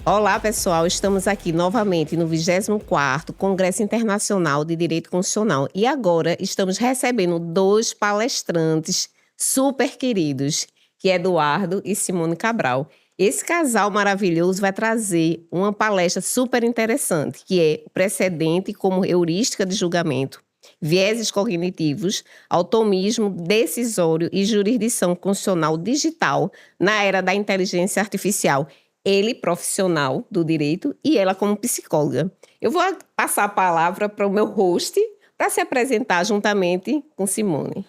Olá, pessoal. Estamos aqui novamente no 24º Congresso Internacional de Direito Constitucional. E agora estamos recebendo 2 palestrantes super queridos, que é Eduardo e Simone Cabral. Esse casal maravilhoso vai trazer uma palestra super interessante, que é precedente como heurística de julgamento, vieses cognitivos, automismo decisório e jurisdição constitucional digital na era da inteligência artificial. Ele, profissional do direito, e ela como psicóloga. Eu vou passar a palavra para o meu host para se apresentar juntamente com Simone.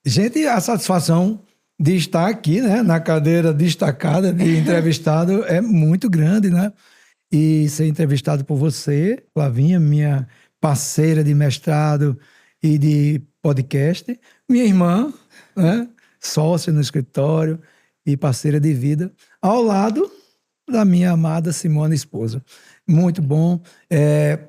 Gente, a satisfação de estar aqui, né, na cadeira destacada de entrevistado é muito grande, né? E ser entrevistado por você, Flavinha, minha parceira de mestrado e de podcast, minha irmã, né, sócia no escritório e parceira de vida, ao lado da minha amada Simone, esposa. Muito bom.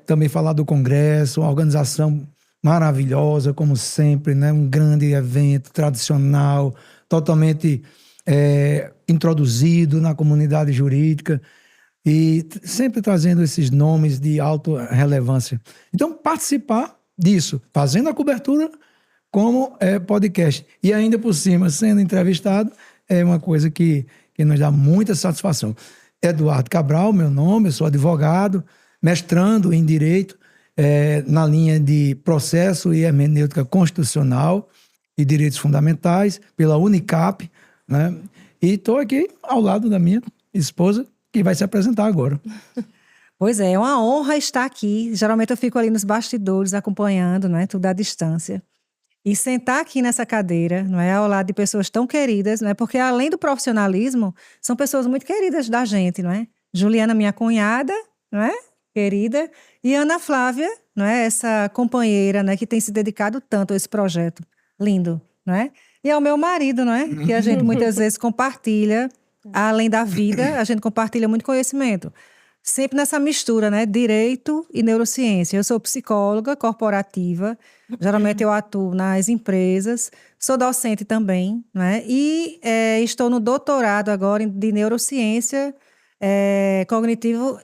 Também falar do Congresso, uma organização maravilhosa, como sempre, né? Um grande evento tradicional, totalmente introduzido na comunidade jurídica e sempre trazendo esses nomes de alta relevância. Então, participar disso, fazendo a cobertura como podcast e ainda por cima sendo entrevistado, é uma coisa que nos dá muita satisfação. Eduardo Cabral, meu nome, eu sou advogado, mestrando em Direito, na linha de Processo e Hermenêutica Constitucional e Direitos Fundamentais, pela Unicap, né? E estou aqui ao lado da minha esposa, que vai se apresentar agora. Pois é uma honra estar aqui. Geralmente eu fico ali nos bastidores acompanhando, né, tudo à distância. E sentar aqui nessa cadeira, não é, ao lado de pessoas tão queridas, não é? Porque além do profissionalismo, são pessoas muito queridas da gente, não é? Juliana, minha cunhada, não é? Querida, e Ana Flávia, não é? Essa companheira, né, que tem se dedicado tanto a esse projeto lindo, não é? E ao meu marido, não é? Que a gente muitas vezes compartilha, além da vida, a gente compartilha muito conhecimento. Sempre nessa mistura, né? Direito e neurociência. Eu sou psicóloga corporativa, geralmente eu atuo nas empresas, sou docente também, né? E estou no doutorado agora de neurociência cognitivo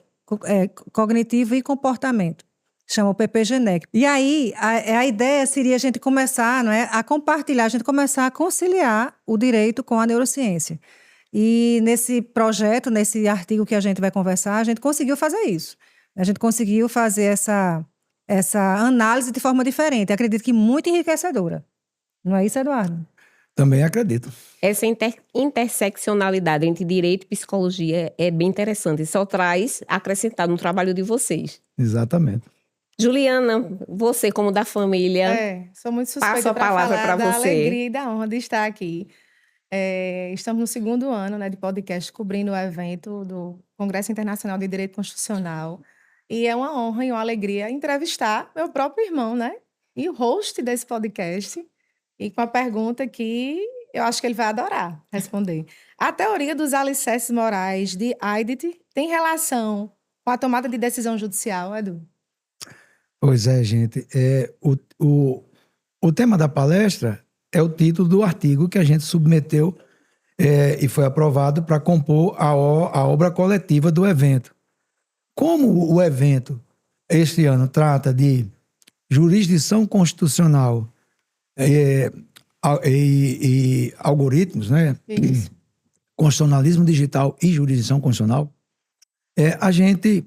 e comportamento. Chama o PPGenec. E aí, a ideia seria a gente começar, não é, a compartilhar, a gente começar a conciliar o direito com a neurociência. E nesse projeto, nesse artigo que a gente vai conversar, a gente conseguiu fazer isso. A gente conseguiu fazer essa análise de forma diferente. Acredito que muito enriquecedora. Não é isso, Eduardo? Também acredito. Essa interseccionalidade entre direito e psicologia é bem interessante. E só traz acrescentado no trabalho de vocês. Exatamente. Juliana, você como da família, sou muito suspeita passo a palavra para da você. alegria e da honra de estar aqui. Estamos no 2º ano, né, de podcast cobrindo o evento do Congresso Internacional de Direito Constitucional. E é uma honra e uma alegria entrevistar meu próprio irmão, né? E o host desse podcast. E com a pergunta que eu acho que ele vai adorar responder. A teoria dos alicerces morais de Eidet tem relação com a tomada de decisão judicial, Edu? Pois é, gente. O tema da palestra é o título do artigo que a gente submeteu e foi aprovado para compor a obra coletiva do evento. Como o evento, este ano, trata de jurisdição constitucional e algoritmos, né? Constitucionalismo digital e jurisdição constitucional, a gente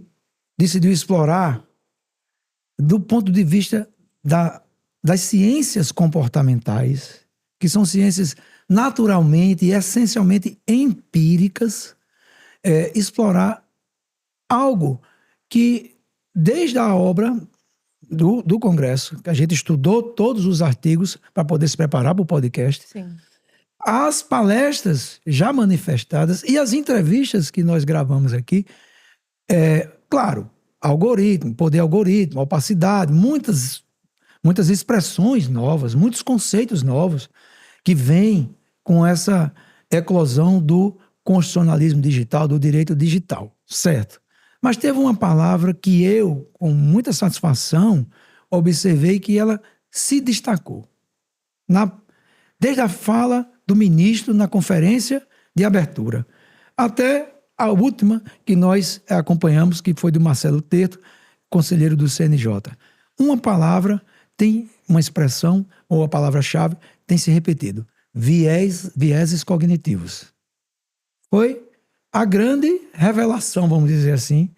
decidiu explorar do ponto de vista das ciências comportamentais, que são ciências naturalmente e essencialmente empíricas, explorar algo que, desde a obra do Congresso, que a gente estudou todos os artigos para poder se preparar para o podcast, Sim. As palestras já manifestadas e as entrevistas que nós gravamos aqui, claro, algoritmo, poder algoritmo, opacidade, muitas expressões novas, muitos conceitos novos que vêm com essa eclosão do constitucionalismo digital, do direito digital, certo? Mas teve uma palavra que eu, com muita satisfação, observei que ela se destacou. Desde a fala do ministro na conferência de abertura, até a última que nós acompanhamos, que foi do Marcelo Terto, conselheiro do CNJ. Uma palavra tem uma expressão, ou a palavra-chave, tem se repetido. Vieses cognitivos. Foi a grande revelação, vamos dizer assim,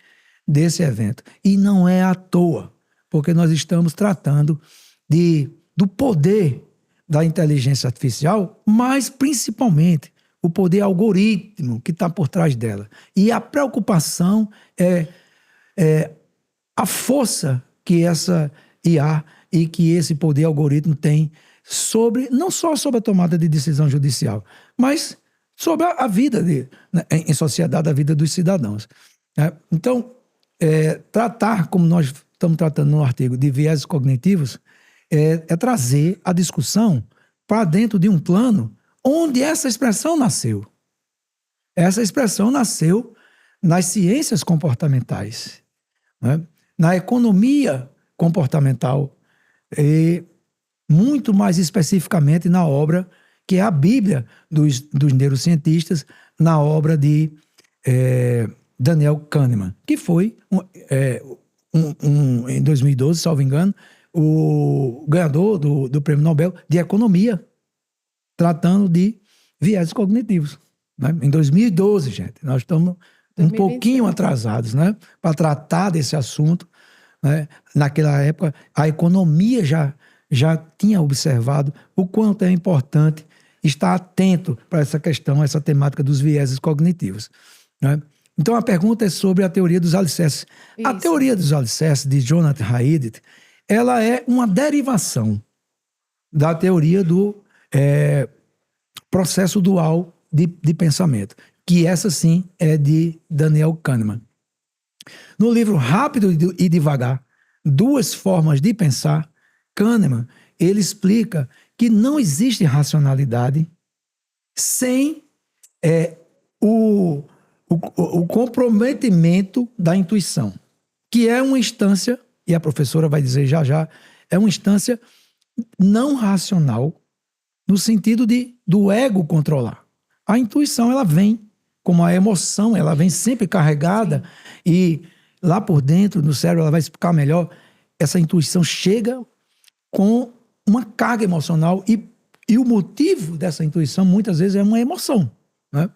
desse evento. E não é à toa, porque nós estamos tratando do poder da inteligência artificial, mas principalmente o poder algoritmo que está por trás dela. E a preocupação é a força que essa IA e que esse poder algoritmo tem não só sobre a tomada de decisão judicial, mas sobre a vida em sociedade, a vida dos cidadãos. Então, tratar, como nós estamos tratando no artigo, de vieses cognitivos, é trazer a discussão para dentro de um plano onde essa expressão nasceu. Essa expressão nasceu nas ciências comportamentais, né? Na economia comportamental e, muito mais especificamente, na obra que é a Bíblia dos neurocientistas, na obra de Daniel Kahneman, que foi, em 2012, salvo engano, o ganhador do Prêmio Nobel de Economia, tratando de vieses cognitivos. Né? Em 2012, gente, nós estamos um pouquinho atrasados, né, para tratar desse assunto. Né? Naquela época, a economia já tinha observado o quanto é importante estar atento para essa questão, essa temática dos vieses cognitivos. Né? Então, a pergunta é sobre a teoria dos alicerces. Isso. A teoria dos alicerces, de Jonathan Haidt, ela é uma derivação da teoria do processo dual de pensamento, que essa sim é de Daniel Kahneman. No livro Rápido e Devagar, Duas Formas de Pensar, Kahneman, ele explica que não existe racionalidade sem o comprometimento da intuição, que é uma instância, e a professora vai dizer já, é uma instância não racional, no sentido do ego controlar. A intuição, ela vem como a emoção, ela vem sempre carregada. Sim. E lá por dentro, no cérebro, ela vai explicar melhor, essa intuição chega com uma carga emocional e o motivo dessa intuição, muitas vezes, é uma emoção. Né?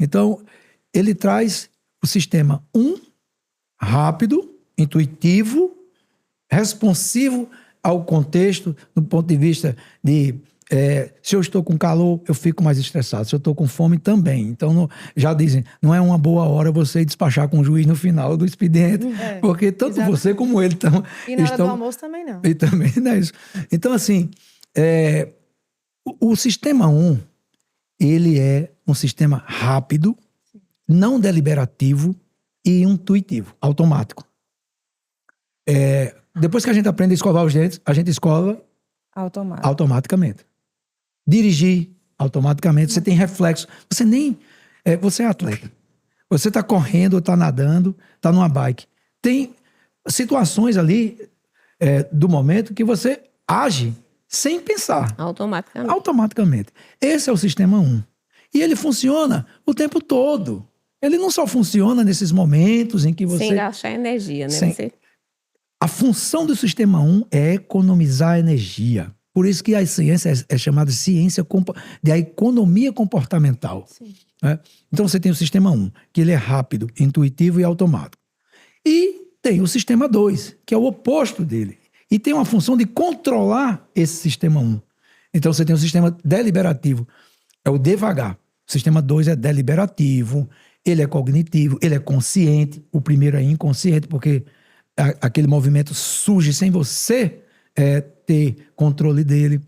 Então, ele traz o sistema 1, rápido, intuitivo, responsivo ao contexto, do ponto de vista de se eu estou com calor, eu fico mais estressado. Se eu estou com fome, também. Então, já dizem, não é uma boa hora você despachar com o juiz no final do expediente, porque tanto exatamente. Você como ele estão... E na hora do almoço também não. E também não é isso. Então, assim, o sistema 1, ele é um sistema rápido, não deliberativo e intuitivo, automático. Depois que a gente aprende a escovar os dentes, a gente escova automaticamente. Dirigir automaticamente, você tem reflexo. Você nem... você é atleta. Você está correndo, ou está nadando, está numa bike. Tem situações ali do momento que você age sem pensar. Automaticamente. Esse é o sistema 1. E ele funciona o tempo todo. Ele não só funciona nesses momentos em que você... Sem gastar energia, né? A função do sistema 1 é economizar energia. Por isso que a ciência é chamada de ciência da economia comportamental. Né? Então você tem o sistema 1, que ele é rápido, intuitivo e automático. E tem o sistema 2, que é o oposto dele. E tem uma função de controlar esse sistema 1. Então você tem o sistema deliberativo, é o devagar. O sistema 2 é deliberativo, ele é cognitivo, ele é consciente. O primeiro é inconsciente, porque aquele movimento surge sem você ter controle dele.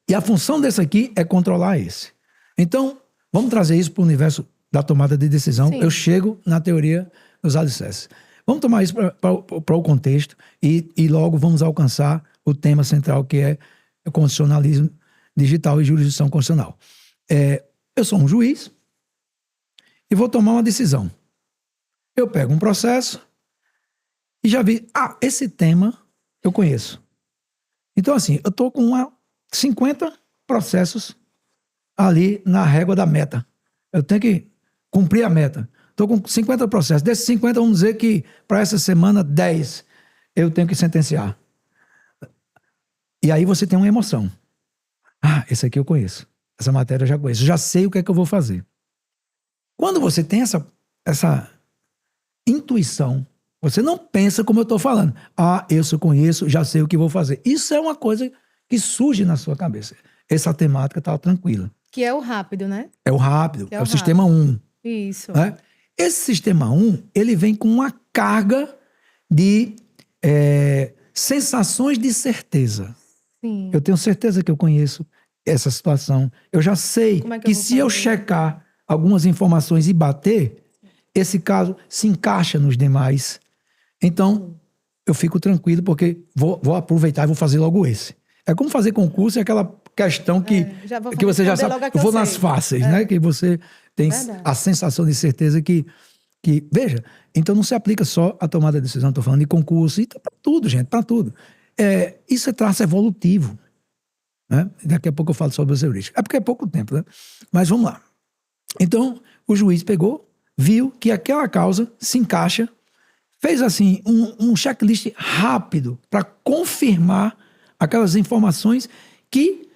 E a função desse aqui é controlar esse. Então, vamos trazer isso para o universo da tomada de decisão. Sim. Eu chego na teoria dos alicerces. Vamos tomar isso para o contexto e logo vamos alcançar o tema central, que é o constitucionalismo digital e jurisdição constitucional. Eu sou um juiz e vou tomar uma decisão. Eu pego um processo e já vi, esse tema eu conheço. Então, assim, eu estou com 50 processos ali na régua da meta. Eu tenho que cumpri a meta. Estou com 50 processos. Desses 50, vamos dizer que para essa semana, 10 eu tenho que sentenciar. E aí você tem uma emoção. Ah, esse aqui eu conheço. Essa matéria eu já conheço. Já sei o que é que eu vou fazer. Quando você tem essa intuição, você não pensa como eu estou falando. Ah, eu conheço, já sei o que vou fazer. Isso é uma coisa que surge na sua cabeça. Essa temática está tranquila. Que é o rápido, né? É o rápido, Que é o sistema 1. Isso. Né? Esse sistema 1, ele vem com uma carga de sensações de certeza. Sim. Eu tenho certeza que eu conheço essa situação. Eu já sei Como é que que eu vou se eu fazer? checar algumas informações e bater, esse caso se encaixa nos demais. Então, eu fico tranquilo porque vou aproveitar e vou fazer logo esse. É como fazer concurso, é aquela questão que você já sabe. Eu vou nas fáceis, né? Que você tem a sensação de certeza que... Veja, então não se aplica só a tomada de decisão. Estou falando de concurso, e para tudo, gente, para tudo. Isso é traço evolutivo. Né? Daqui a pouco eu falo sobre as heurísticas. É porque é pouco tempo, né? Mas vamos lá. Então, o juiz pegou, viu que aquela causa se encaixa, fez assim um checklist rápido para confirmar aquelas informações que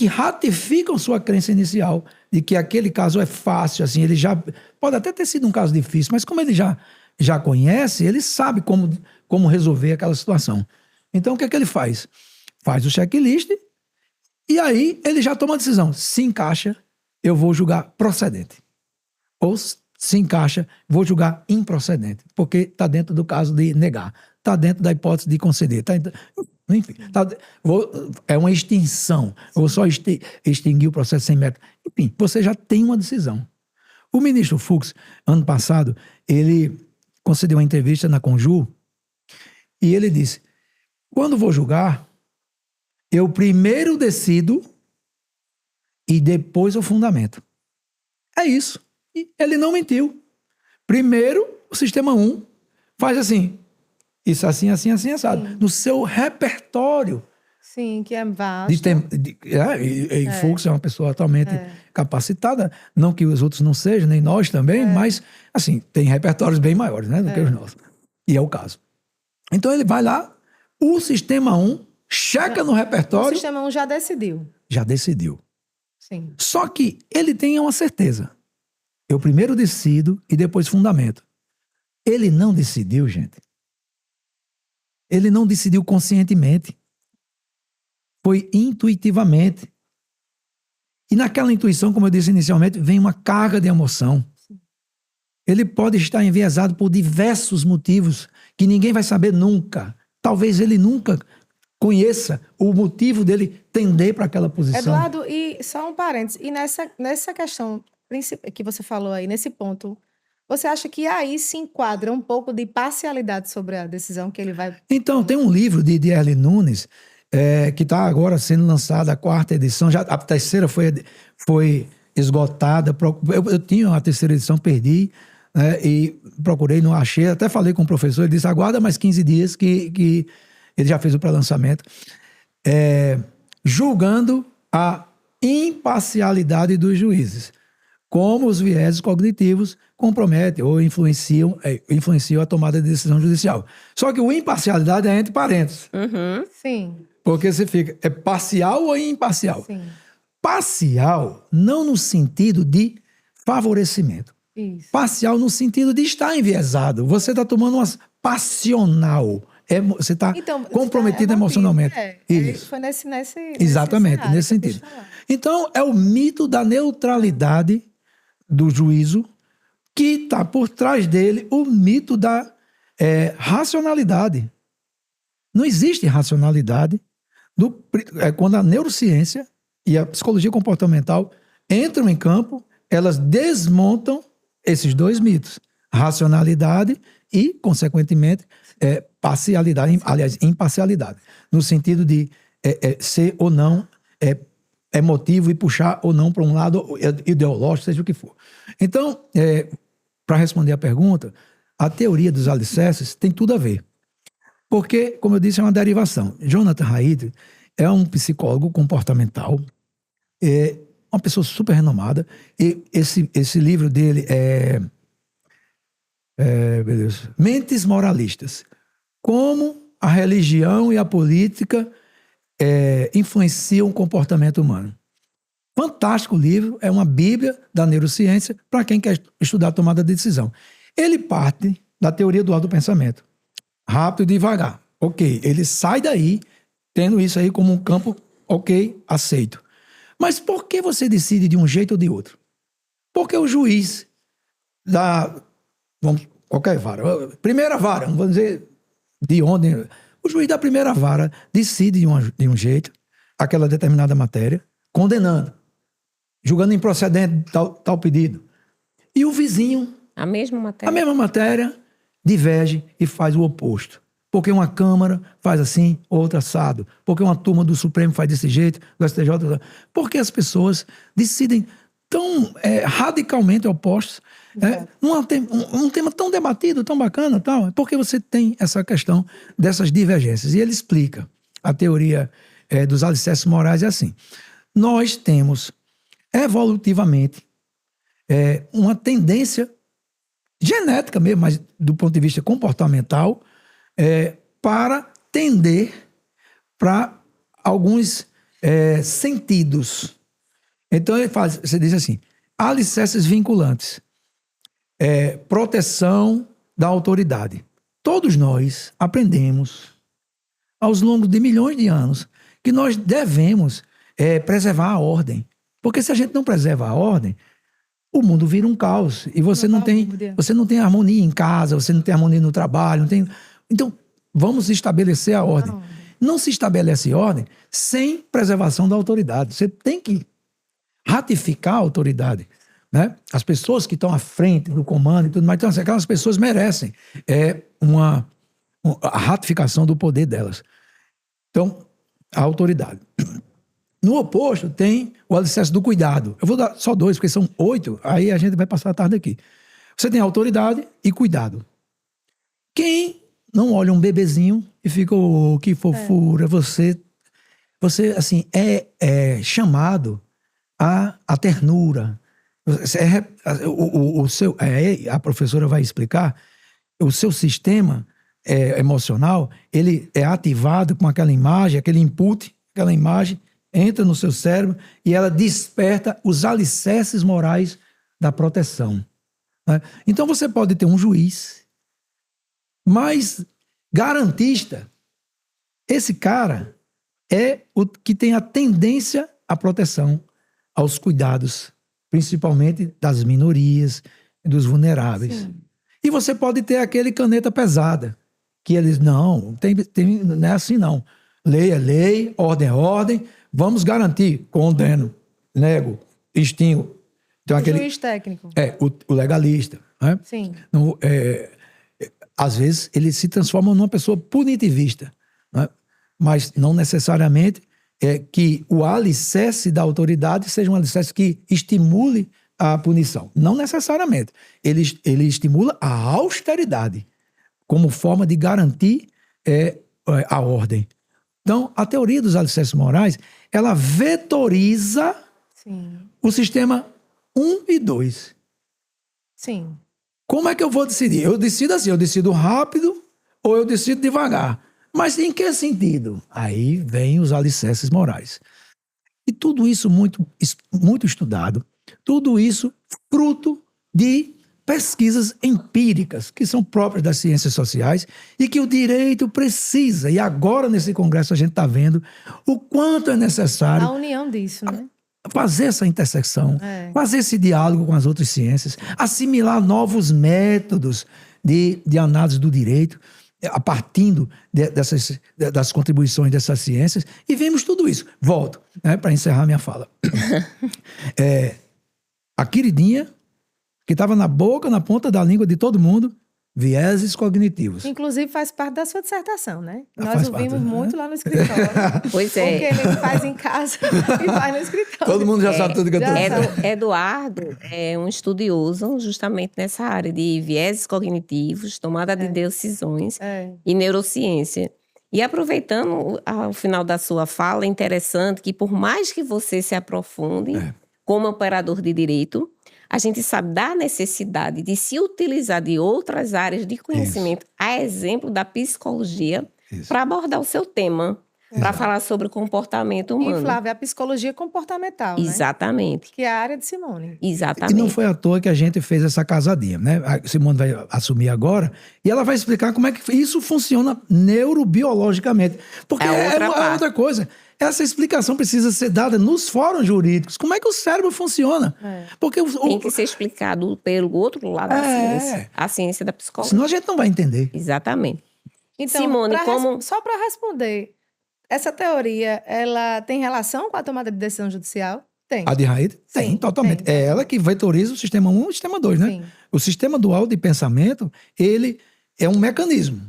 ratificam sua crença inicial de que aquele caso é fácil, assim, ele já pode até ter sido um caso difícil, mas como ele já conhece, ele sabe como resolver aquela situação. Então, o que é que ele faz? Faz o checklist e aí ele já toma a decisão. Se encaixa, eu vou julgar procedente. Ou se encaixa, vou julgar improcedente, porque está dentro do caso de negar, está dentro da hipótese de conceder, enfim, é uma extinção, eu vou só extinguir o processo sem mérito. Enfim, você já tem uma decisão. O ministro Fux, ano passado, ele concedeu uma entrevista na Conjur e ele disse, quando vou julgar, eu primeiro decido e depois eu fundamento. É isso. E ele não mentiu. Primeiro, o sistema 1 faz assim, isso assim, assim, assim, assado. No seu repertório. Sim, que é vasto. Fux é uma pessoa totalmente capacitada, não que os outros não sejam, nem nós também, mas, assim, tem repertórios bem maiores, né, do que os nossos. E é o caso. Então, ele vai lá, o sistema 1 checa no repertório. O sistema 1 já decidiu. Já decidiu. Sim. Só que ele tem uma certeza. Eu primeiro decido e depois fundamento. Ele não decidiu, gente. Ele não decidiu conscientemente. Foi intuitivamente. E naquela intuição, como eu disse inicialmente, vem uma carga de emoção. Ele pode estar enviesado por diversos motivos que ninguém vai saber nunca. Talvez ele nunca conheça o motivo dele tender para aquela posição. Eduardo, e só um parênteses. E nessa questão que você falou aí, nesse ponto, você acha que aí se enquadra um pouco de parcialidade sobre a decisão que ele vai... Então, tem um livro de Erle Nunes, que está agora sendo lançado, a 4ª edição, já a 3ª foi esgotada. Eu tinha a 3ª edição, perdi, e procurei, não achei, até falei com o professor, ele disse, aguarda mais 15 dias que ele já fez o pré-lançamento, julgando a imparcialidade dos juízes, como os vieses cognitivos comprometem ou influenciam a tomada de decisão judicial. Só que o imparcialidade é entre parênteses. Uhum. Sim. Porque você fica, é parcial ou imparcial? Sim. Parcial não no sentido de favorecimento. Isso. Parcial no sentido de estar enviesado. Você está tomando uma passional. Você está comprometido emocionalmente. Isso. Foi nesse Exatamente, nesse sentido. Então, é o mito da neutralidade do juízo que está por trás dele o mito da racionalidade. Não existe racionalidade quando a neurociência e a psicologia comportamental entram em campo, elas desmontam esses dois mitos. Racionalidade e, consequentemente, parcialidade, aliás, imparcialidade. No sentido de ser ou não emotivo e puxar ou não para um lado ideológico, seja o que for. Então, para responder a pergunta, a teoria dos alicerces tem tudo a ver. Porque, como eu disse, é uma derivação. Jonathan Haidt é um psicólogo comportamental uma pessoa super renomada. E esse livro dele beleza, Mentes Moralistas. Como a religião e a política influenciam o comportamento humano. Fantástico livro, é uma bíblia da neurociência para quem quer estudar a tomada de decisão. Ele parte da teoria do pensamento. Rápido e devagar. Ok, ele sai daí, tendo isso aí como um campo, ok, aceito. Mas por que você decide de um jeito ou de outro? Porque o juiz qualquer vara, primeira vara, não vou dizer de onde, o juiz da primeira vara decide de um jeito aquela determinada matéria, condenando, julgando improcedente tal pedido. E o vizinho, A mesma matéria. a mesma matéria, diverge e faz o oposto. Porque uma Câmara faz assim, outra assado. Porque uma turma do Supremo faz desse jeito, do STJ. Porque as pessoas decidem tão radicalmente opostos. Um tema tão debatido, tão bacana, tal. Porque você tem essa questão dessas divergências. E ele explica a teoria dos alicerces morais é assim. Nós temos, evolutivamente, uma tendência genética mesmo, mas do ponto de vista comportamental, para tender para alguns sentidos. Então você diz assim, alicerces vinculantes, proteção da autoridade. Todos nós aprendemos, aos longos de milhões de anos, que nós devemos preservar a ordem. Porque se a gente não preserva a ordem, o mundo vira um caos. E você não tem harmonia em casa, você não tem harmonia no trabalho. Então, vamos estabelecer a ordem. Não se estabelece ordem sem preservação da autoridade. Você tem que ratificar a autoridade. Né? As pessoas que estão à frente do comando e tudo mais, então, assim, aquelas pessoas merecem a ratificação do poder delas. Então, a autoridade. No oposto, tem o alicerce do cuidado. Eu vou dar só 2, porque são 8, aí a gente vai passar a tarde aqui. Você tem autoridade e cuidado. Quem não olha um bebezinho e fica, oh, que fofura, você assim, é chamado à ternura. A professora vai explicar, o seu sistema emocional, ele é ativado com aquela imagem, aquele input, aquela imagem, entra no seu cérebro e ela desperta os alicerces morais da proteção. Né? Então você pode ter um juiz mais garantista. Esse cara é o que tem a tendência à proteção, aos cuidados, principalmente das minorias e dos vulneráveis. Sim. E você pode ter aquele caneta pesada, que eles, não é assim não. Lei é lei, ordem é ordem, vamos garantir, condeno, nego, extingo. Então, o juiz técnico. O legalista. Né? Sim. Não, às vezes, ele se transforma numa pessoa punitivista. Né? Mas não necessariamente que o alicerce da autoridade seja um alicerce que estimule a punição. Não necessariamente. Ele estimula a austeridade como forma de garantir a ordem. Então, a teoria dos alicerces morais, ela vetoriza o sistema 1 e 2. Sim. Como é que eu vou decidir? Eu decido assim, eu decido rápido ou eu decido devagar. Mas em que sentido? Aí vem os alicerces morais. E tudo isso muito, muito estudado, tudo isso fruto de pesquisas empíricas, que são próprias das ciências sociais e que o direito precisa. E agora, nesse congresso, a gente está vendo o quanto é necessário a união disso, né? Fazer essa intersecção, fazer esse diálogo com as outras ciências, assimilar novos métodos de análise do direito, a partir das contribuições dessas ciências, e vemos tudo isso. Volto, né, para encerrar minha fala. A queridinha, que estava na boca, na ponta da língua de todo mundo, vieses cognitivos. Inclusive faz parte da sua dissertação, né? Faz Nós ouvimos parte, muito lá no escritório. Pois é. Porque ele faz em casa e faz no escritório. Todo mundo já sabe tudo que eu estou dizendo. Eduardo é um estudioso justamente nessa área de vieses cognitivos, tomada de decisões e neurociência. E aproveitando ao final da sua fala, é interessante que por mais que você se aprofunde, como operador de direito, a gente sabe da necessidade de se utilizar de outras áreas de conhecimento, a exemplo da psicologia, Isso. para abordar o seu tema, para Exato. falar sobre o comportamento E, humano. Flávia, a psicologia comportamental, né? Exatamente. Que é a área de Simone. E Exatamente. não foi à toa que a gente fez essa casadinha, né? A Simone vai assumir agora e ela vai explicar como é que isso funciona neurobiologicamente. Porque É outra parte. outra coisa. Essa explicação precisa ser dada nos fóruns jurídicos. Como é que o cérebro funciona? Porque Tem que ser explicado pelo outro lado da ciência, a ciência da psicologia. senão a gente não vai entender. Exatamente. Então, Simone, só para responder, essa teoria, ela tem relação com a tomada de decisão judicial? Tem. A de Haid tem, Sim, totalmente. tem. É ela que vetoriza o sistema 1 e o sistema 2, né? Sim. O sistema dual de pensamento, ele é um mecanismo.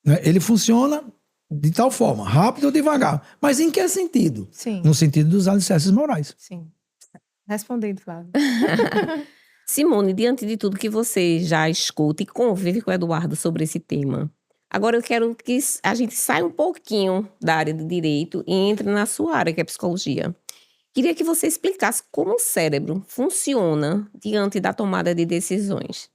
Né? Ele funciona de tal forma, rápido ou devagar. Mas em que sentido? Sim. No sentido dos alicerces morais. Sim. Respondido, Flávia. Simone, diante de tudo que você já escuta e convive com o Eduardo sobre esse tema, agora eu quero que a gente saia um pouquinho da área do direito e entre na sua área, que é a psicologia. Queria que você explicasse como o cérebro funciona diante da tomada de decisões.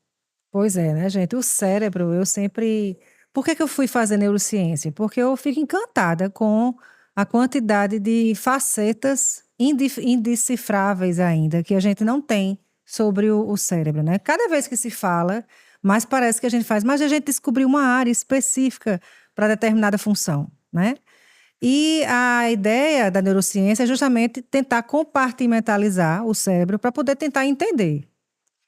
Pois é, né, gente? O cérebro, eu sempre. Por que eu fui fazer neurociência? Porque eu fico encantada com a quantidade de facetas indecifráveis ainda que a gente não tem sobre o cérebro, né? Cada vez que se fala, mais parece que a gente faz, mas a gente descobriu uma área específica para determinada função, né? E a ideia da neurociência é justamente tentar compartimentalizar o cérebro para poder tentar entender.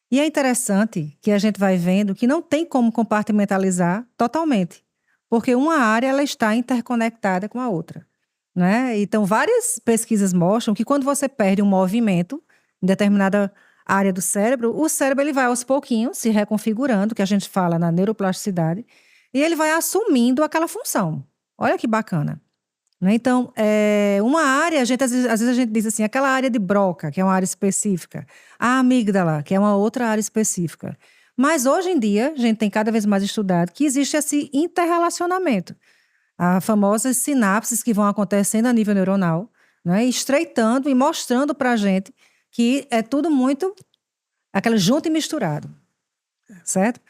E é interessante que a gente vai vendo que não tem como compartimentalizar totalmente, porque uma área ela está interconectada com a outra, né? Então, várias pesquisas mostram que quando você perde um movimento em determinada área do cérebro, o cérebro ele vai aos pouquinhos se reconfigurando, que a gente fala na neuroplasticidade, e ele vai assumindo aquela função. Olha que bacana. Né? Então, uma área, às vezes a gente diz assim, aquela área de Broca, que é uma área específica, a amígdala, que é uma outra área específica. Mas hoje em dia, a gente tem cada vez mais estudado que existe esse interrelacionamento. As famosas sinapses que vão acontecendo a nível neuronal, né? Estreitando e mostrando para a gente que é tudo muito aquele junto e misturado, certo?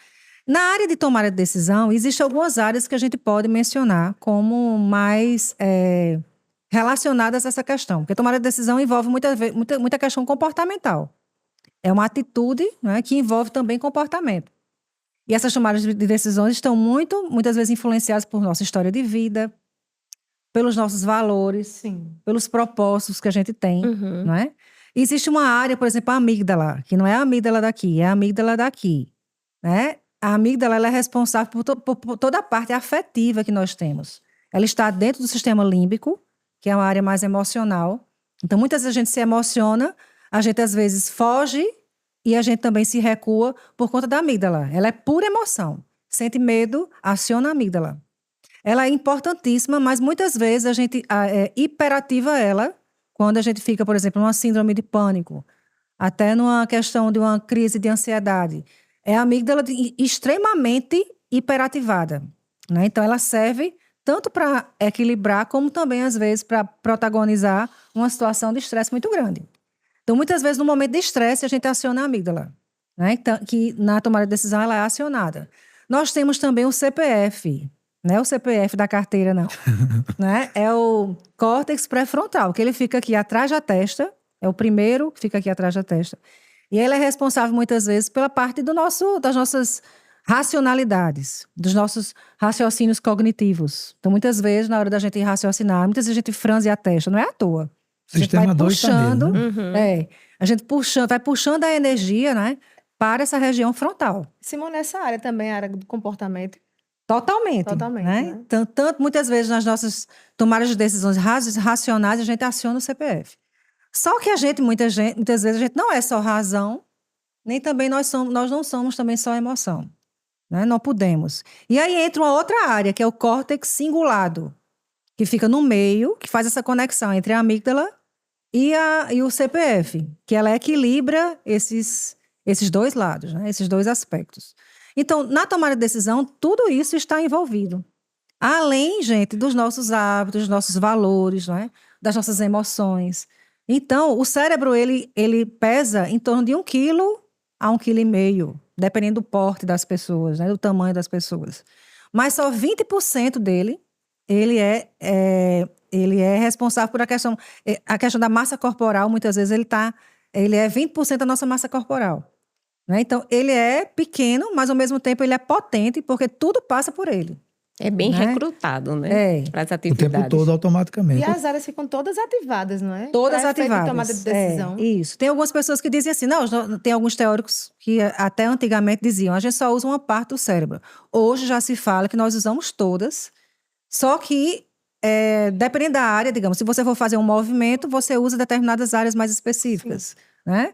Na área de tomada de decisão, existem algumas áreas que a gente pode mencionar como mais relacionadas a essa questão. Porque tomada de decisão envolve muita questão comportamental. É uma atitude, né, que envolve também comportamento. E essas tomadas de decisões estão muitas vezes influenciadas por nossa história de vida, pelos nossos valores, Sim. pelos propósitos que a gente tem, não é? Existe uma área, por exemplo, a amígdala, que não é a amígdala daqui, é a amígdala daqui, né? A amígdala ela é responsável por toda a parte afetiva que nós temos. Ela está dentro do sistema límbico, que é uma área mais emocional. Então, muitas vezes a gente se emociona, a gente às vezes foge e a gente também se recua por conta da amígdala. Ela é pura emoção. Sente medo, aciona a amígdala. Ela é importantíssima, mas muitas vezes a gente hiperativa ela quando a gente fica, por exemplo, numa síndrome de pânico, até numa questão de uma crise de ansiedade. É a amígdala extremamente hiperativada, né? Então, ela serve tanto para equilibrar, como também, às vezes, para protagonizar uma situação de estresse muito grande. Então, muitas vezes, no momento de estresse, a gente aciona a amígdala, né? Então, que na tomada de decisão ela é acionada. Nós temos também o CPF, não é o CPF da carteira, não. Né? É o córtex pré-frontal, que ele fica aqui atrás da testa, é o primeiro que fica aqui atrás da testa. E ele é responsável, muitas vezes, pela parte das nossas racionalidades, dos nossos raciocínios cognitivos. Então, muitas vezes, na hora da gente raciocinar, muitas vezes a gente franze a testa, não é à toa. A gente vai puxando, a gente vai puxando a energia, né, para essa região frontal. Simone, essa área também é a área do comportamento. Totalmente. Né? Tanto, muitas vezes, nas nossas tomadas de decisões racionais, a gente aciona o CPF. Só que muitas vezes, a gente não é só razão, nem também nós não somos também só emoção. Né? Não podemos. E aí entra uma outra área, que é o córtex cingulado, que fica no meio, que faz essa conexão entre a amígdala e o CPF, que ela equilibra esses dois lados, né? Esses dois aspectos. Então, na tomada de decisão, tudo isso está envolvido. Além, gente, dos nossos hábitos, dos nossos valores, não é? Das nossas emoções. Então, o cérebro, ele pesa em torno de 1 quilo a 1,5 kg, dependendo do porte das pessoas, né, do tamanho das pessoas. Mas só 20% dele, ele é responsável por a questão da massa corporal. Muitas vezes ele é 20% da nossa massa corporal, né? Então, ele é pequeno, mas ao mesmo tempo ele é potente, porque tudo passa por ele. É bem Né? recrutado, né? Para as O atividades. tempo todo, automaticamente. E as áreas ficam todas ativadas, não é? Todas Pra efeito de ativadas. tomada de decisão. Isso. Tem algumas pessoas que dizem assim, não, tem alguns teóricos que até antigamente diziam, a gente só usa uma parte do cérebro. Hoje já se fala que nós usamos todas, só que dependendo da área, digamos, se você for fazer um movimento, você usa determinadas áreas mais específicas, né?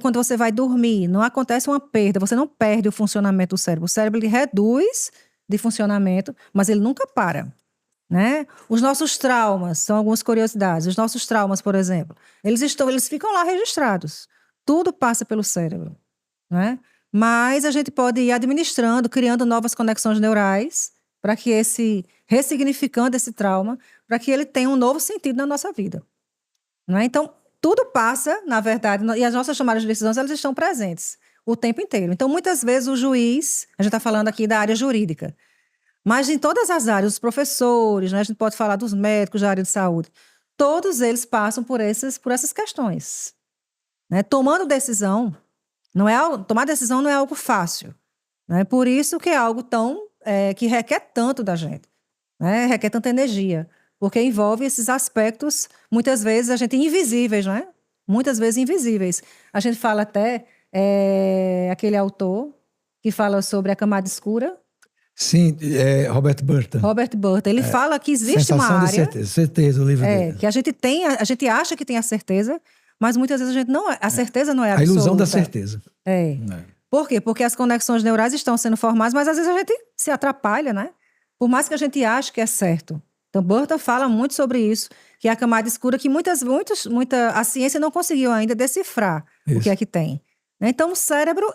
Quando você vai dormir, não acontece uma perda, você não perde o funcionamento do cérebro. O cérebro, ele reduz de funcionamento, mas ele nunca para, né? Os nossos traumas, são algumas curiosidades. Os nossos traumas, por exemplo, eles ficam lá registrados. Tudo passa pelo cérebro, né? Mas a gente pode ir administrando, criando novas conexões neurais para que ressignificando esse trauma, para que ele tenha um novo sentido na nossa vida, né? Então, tudo passa, na verdade, e as nossas tomadas de decisões, elas estão presentes o tempo inteiro. Então, muitas vezes o juiz, a gente está falando aqui da área jurídica, mas em todas as áreas, os professores, né, a gente pode falar dos médicos da área de saúde, todos eles passam por essas questões, né? Tomar decisão não é algo fácil, né? Por isso que é algo que requer tanto da gente, né? Requer tanta energia, porque envolve esses aspectos, muitas vezes a gente invisíveis, né? Muitas vezes invisíveis. A gente fala até aquele autor que fala sobre a camada escura. Sim, Robert Burton. Robert Burton. Ele fala que existe uma Sensação área... de certeza, o livro dele. Que a gente acha que tem a certeza, mas muitas vezes a certeza não é A absoluta. ilusão da certeza. Por quê? Porque as conexões neurais estão sendo formadas, mas às vezes a gente se atrapalha, né? Por mais que a gente ache que é certo. Então, Burton fala muito sobre isso, que é a camada escura que a ciência não conseguiu ainda decifrar o que é que tem. Então, o cérebro,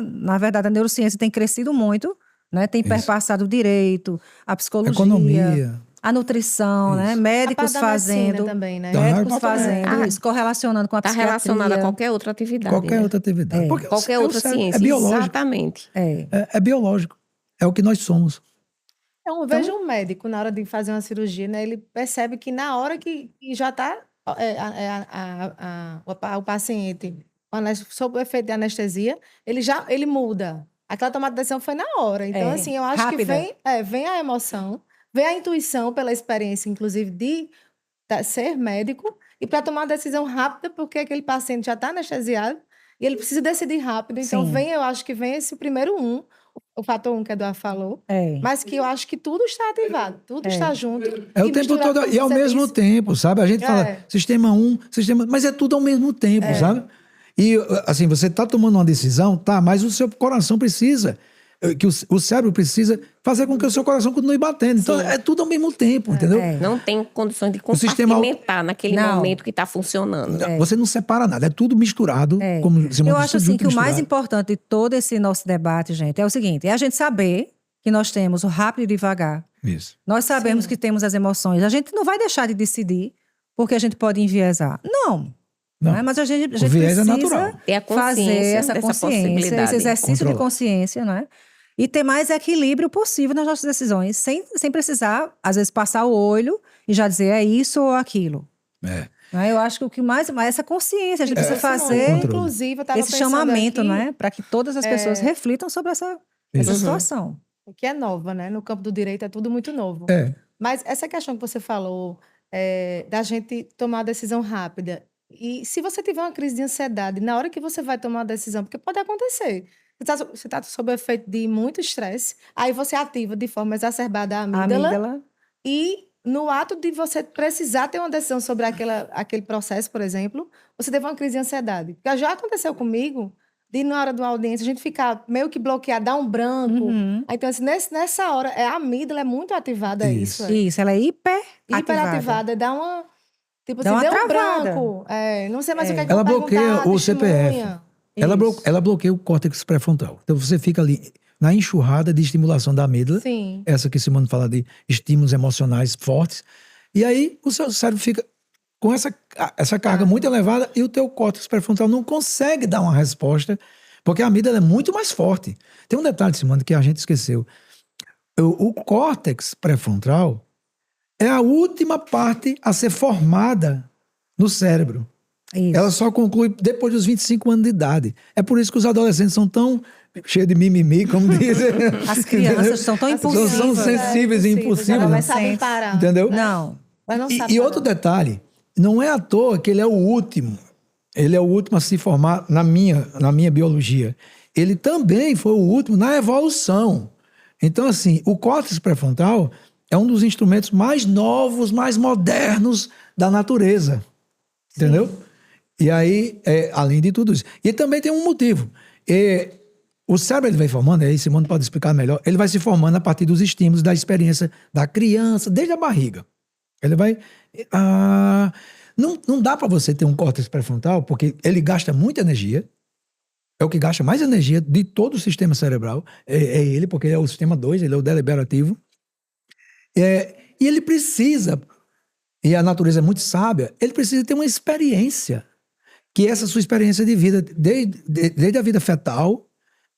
na verdade, a neurociência tem crescido muito, né? Tem perpassado o direito, a psicologia, economia, a nutrição, né? Médicos fazendo também, né? Médicos fazendo isso, correlacionando com a psiquiatria. Está relacionado a qualquer outra atividade. Qualquer outra atividade. Porque qualquer outra ciência. É biológico. Exatamente. É biológico. É o que nós somos. Então, veja um médico na hora de fazer uma cirurgia, né? Ele percebe que na hora que já está o paciente sob o efeito de anestesia, ele muda. Aquela tomada de decisão foi na hora. Então, assim, eu acho rápida. que vem a emoção, vem a intuição pela experiência, inclusive, de ser médico, e para tomar uma decisão rápida, porque aquele paciente já está anestesiado e ele precisa decidir rápido. Então, Sim. eu acho que vem esse primeiro o fator 1 que a Eduardo falou, mas que eu acho que tudo está ativado, tudo está junto. É o tempo todo e ao mesmo tempo, sabe? A gente fala sistema 1, mas é tudo ao mesmo tempo, sabe? E, assim, você está tomando uma decisão, mas o seu coração precisa, que o cérebro precisa fazer com que o seu coração continue batendo. Então, é tudo ao mesmo tempo, entendeu? Não tem condições de sistema- compartimentar naquele Não. momento que está funcionando. Você não separa nada, é tudo misturado. Como Simone Eu disse, acho assim junto que o mais misturado. importante de todo esse nosso debate, gente, é o seguinte: é a gente saber que nós temos o rápido e devagar. Isso. Nós sabemos que temos as emoções. A gente não vai deixar de decidir porque a gente pode enviesar. Não. Não. Né? Mas a gente O viés é precisa natural. Ter a consciência fazer essa dessa consciência, possibilidade. esse exercício Controlar. de consciência, né? E ter mais equilíbrio possível nas nossas decisões, sem precisar, às vezes, passar o olho e já dizer é isso ou aquilo. É. Né? Eu acho que o que mais é essa consciência. A gente precisa fazer Controle. Inclusive, eu estava esse chamamento, aqui, né? Para que todas as pessoas reflitam sobre essa situação. que é nova, né? No campo do direito é tudo muito novo. Mas essa questão que você falou, da gente tomar a decisão rápida. E se você tiver uma crise de ansiedade, na hora que você vai tomar a decisão, porque pode acontecer, você está sob o efeito de muito estresse, aí você ativa de forma exacerbada a amígdala. E no ato de você precisar ter uma decisão sobre aquele processo, por exemplo, você teve uma crise de ansiedade. Porque já aconteceu comigo, de na hora de uma audiência, a gente ficar meio que bloqueado, dar um branco. Então, assim, nessa hora, a amígdala é muito ativada, isso. Isso, ela é hiperativada, dá uma... Tipo Dá assim, uma deu um travada. branco. Não sei mais o que é que Ela eu vou bloqueia perguntar, o CPF. testemunha. Ela bloqueia o córtex pré-frontal. Então você fica ali na enxurrada de estimulação da amígdala. Sim. Essa que Simone fala de estímulos emocionais fortes. E aí o seu cérebro fica com essa carga muito elevada e o teu córtex pré-frontal não consegue dar uma resposta, porque a amígdala é muito mais forte. Tem um detalhe, Simone, que a gente esqueceu. O córtex pré-frontal é a última parte a ser formada no cérebro. Isso. Ela só conclui depois dos 25 anos de idade. É por isso que os adolescentes são tão cheios de mimimi, como dizem. As crianças são tão impulsivas. São sensíveis e impulsivas. Ela vai Né? saber parar. Entendeu? Não. Mas não sabe E parar. outro detalhe, não é à toa que ele é o último. Ele é o último a se formar na minha biologia. Ele também foi o último na evolução. Então, assim, o córtex pré-frontal é um dos instrumentos mais novos, mais modernos da natureza. Entendeu? E aí, além de tudo isso. E também tem um motivo. O cérebro ele vai formando, aí Simone pode explicar melhor, ele vai se formando a partir dos estímulos, da experiência da criança, desde a barriga. Ele vai... não dá para você ter um córtex pré-frontal, porque ele gasta muita energia, é o que gasta mais energia de todo o sistema cerebral, é ele, porque ele é o sistema 2, ele é o deliberativo. E ele precisa, e a natureza é muito sábia, ele precisa ter uma experiência, que é essa sua experiência de vida, desde a vida fetal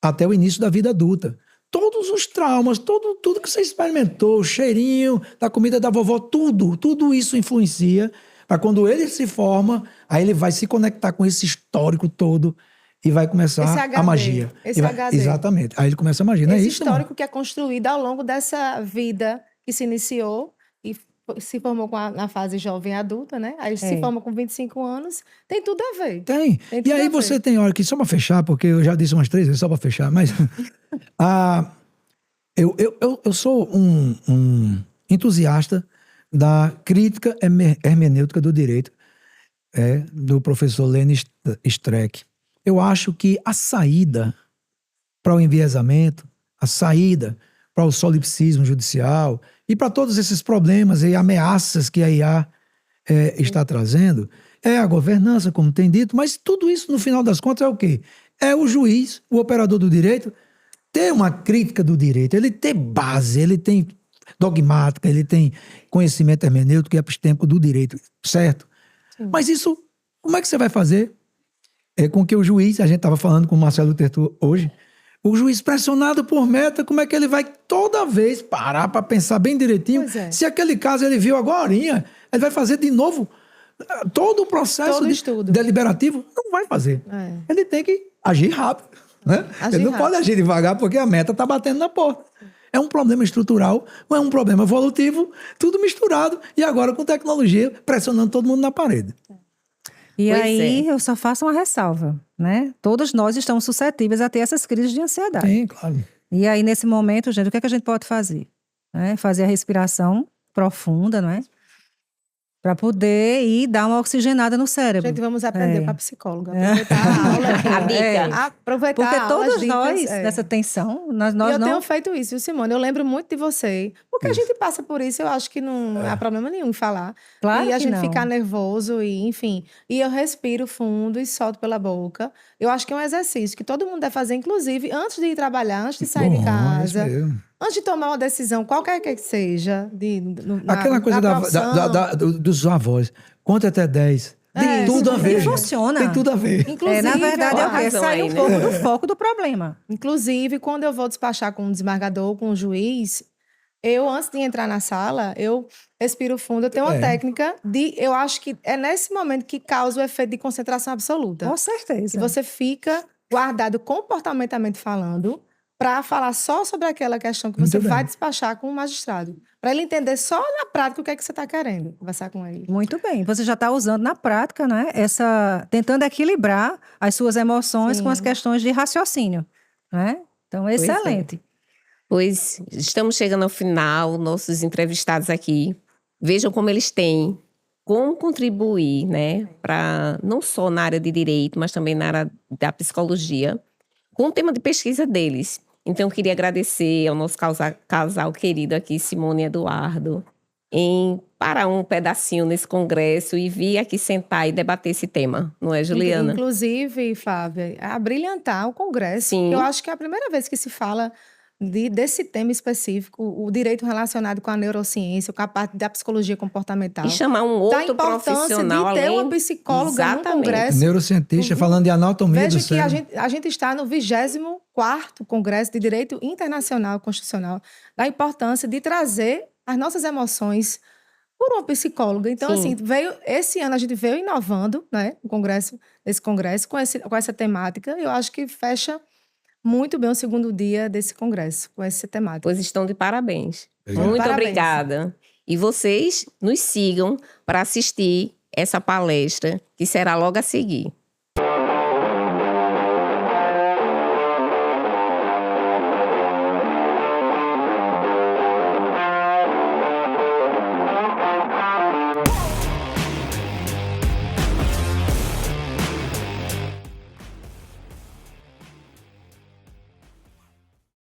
até o início da vida adulta. Todos os traumas, tudo que você experimentou, o cheirinho da comida da vovó, tudo isso influencia para quando ele se forma, aí ele vai se conectar com esse histórico todo e vai começar Esse HD, a magia. esse HD. Exatamente. Aí ele começa a magia, não é Esse isso? histórico que é construído ao longo dessa vida que se iniciou e se formou na fase jovem adulta, né? Aí se forma com 25 anos, tem tudo a ver. Tem. Tem E tudo aí a ver. você tem hora que, só para fechar, porque eu já disse umas 3 vezes, só para fechar, mas eu sou um entusiasta da crítica hermenêutica do direito, do professor Lênin Streck. Eu acho que a saída para o enviesamento, a saída para o solipsismo judicial e para todos esses problemas e ameaças que a IA está trazendo, é a governança, como tem dito, mas tudo isso, no final das contas, é o quê? É o juiz, o operador do direito, ter uma crítica do direito, ele ter base, ele tem dogmática, ele tem conhecimento hermenêutico e epistêmico do direito, certo? Sim. Mas isso, como é que você vai fazer com que o juiz, a gente estava falando com o Marcelo Tertu hoje, o juiz pressionado por meta, como é que ele vai toda vez parar para pensar bem direitinho? Se aquele caso ele viu agorinha, ele vai fazer de novo todo o processo deliberativo? Não vai fazer. Ele tem que agir rápido. Né? Ele não pode agir devagar porque a meta está batendo na porta. É um problema estrutural, é um problema evolutivo, tudo misturado e agora com tecnologia pressionando todo mundo na parede. E aí eu só faço uma ressalva, né? Todos nós estamos suscetíveis a ter essas crises de ansiedade. Sim, claro. E aí nesse momento, gente, o que é que a gente pode fazer? Fazer a respiração profunda, não é? Para poder ir dar uma oxigenada no cérebro. Gente, vamos aprender com a psicóloga. Aproveitar a aula. A dica. Aproveitar porque a aula, todos as dicas, nós, nessa tensão, nós eu não... tenho feito isso, viu, Simone? Eu lembro muito de você. Porque a gente passa por isso, eu acho que não há problema nenhum em falar. Claro e a que gente não. ficar nervoso e, enfim. E eu respiro fundo e solto pela boca. Eu acho que é um exercício que todo mundo deve fazer, inclusive, antes de ir trabalhar, antes de sair de casa. Antes de tomar uma decisão, qualquer que seja. Aquela coisa dos avós. Conta até 10. Tem tudo a ver. Funciona. Tem tudo a ver. Inclusive, na verdade, é sair um pouco do foco do problema. Inclusive, quando eu vou despachar com um desembargador, com um juiz, eu, antes de entrar na sala, eu respiro fundo. Eu tenho uma técnica eu acho que é nesse momento que causa o efeito de concentração absoluta. Com certeza. E você fica guardado comportamentalmente falando para falar só sobre aquela questão que você vai despachar com o magistrado. Para ele entender só na prática o que é que você está querendo conversar com ele. Muito bem. Você já está usando na prática, né? Tentando equilibrar as suas emoções com as questões de raciocínio. Né? Então, excelente. Pois estamos chegando ao final, nossos entrevistados aqui. Vejam como eles têm, como contribuir, né? Para não só na área de direito, mas também na área da psicologia, com o tema de pesquisa deles. Então, eu queria agradecer ao nosso casal querido aqui, Simone e Eduardo, em parar um pedacinho nesse congresso e vir aqui sentar e debater esse tema, não é, Juliana? Inclusive, Flávia, a brilhantar o congresso. Sim. Eu acho que é a primeira vez que se fala desse tema específico, o direito relacionado com a neurociência, com a parte da psicologia comportamental. E chamar um Da outro importância profissional de ter além... uma psicóloga no Exatamente. congresso. Neurocientista falando de anatomia Veja do que cérebro. a gente está no 24º Congresso de Direito Internacional Constitucional, da importância de trazer as nossas emoções por uma psicóloga. Então, Sim. assim, esse ano a gente veio inovando, né, esse congresso com essa temática. Eu acho que fecha muito bem o segundo dia desse congresso, com essa temática. Pois estão de parabéns. Obrigado. Muito Parabéns. obrigada. E vocês nos sigam para assistir essa palestra, que será logo a seguir.